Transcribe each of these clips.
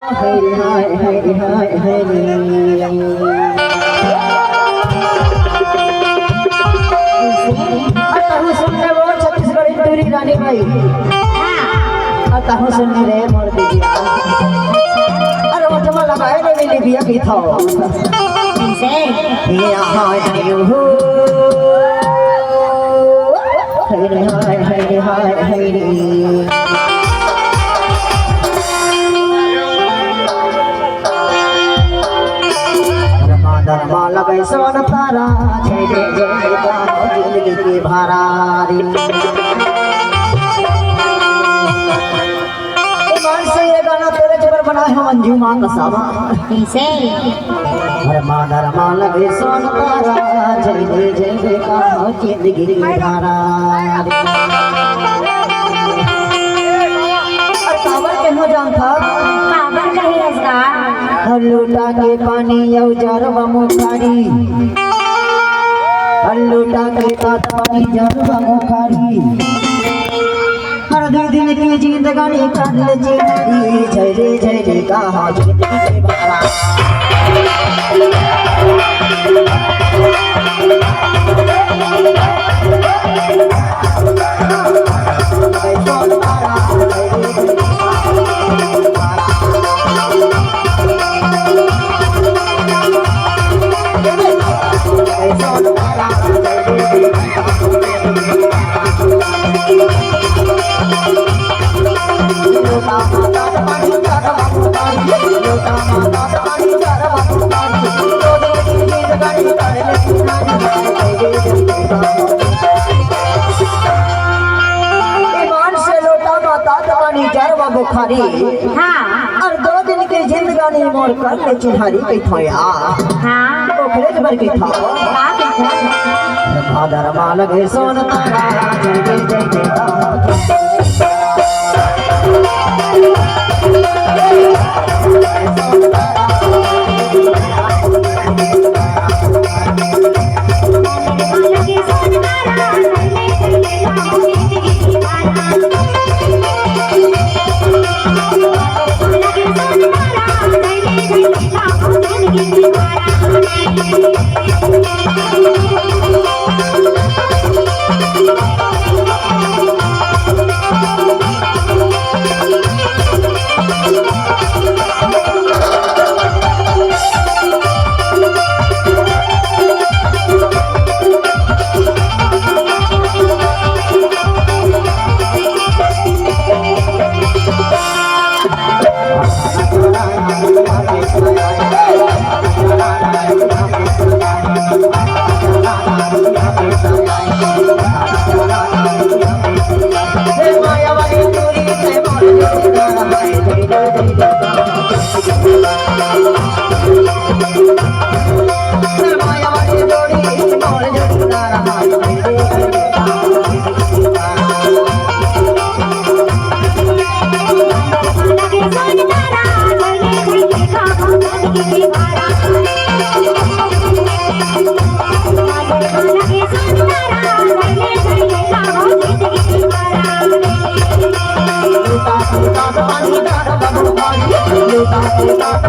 हरे हाय हरे हाय हरे अतहु सुनने वो छत्तीसगढ़ी टूरी रानी भाई अतहु सुनने रे मोर दिया अरे वो जमा लगाए ने मिली बिया की था से ये हाय हो हरे हाय हरे हाय हरे धर्मा लगे सोन तारा जय जय जय गाओ जिंदगी की भरारी ईमान से ये गाना तेरे जबर बना है मंजू मां का सावा से धर्मा लगे सोन तारा जय जय जय गाओ जिंदगी की भरारी काबर के हो जान था काबर कही रसका हल्लूटा के पानी जरवा मुखारी हल्लूटा के पानी जरवा मुखारी हर दिन की जिंदगानी कर ले जिंदगी जय रे कहा जिंदगी के बारा बुखारी हाँ और 2 दिन की जिंदगानी मोर कर ले चिन्हारी के थोया हाँ ओखरे जबर के था धर्मा लगे सोन तारा जय जय जय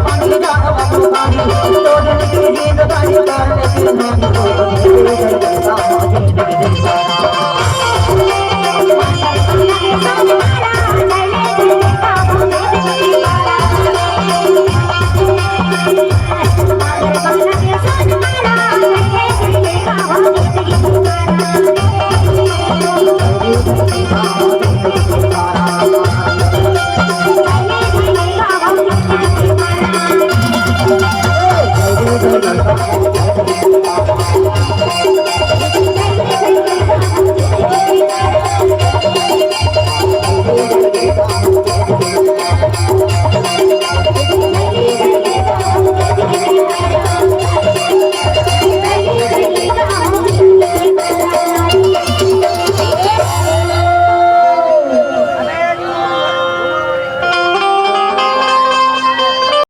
पानी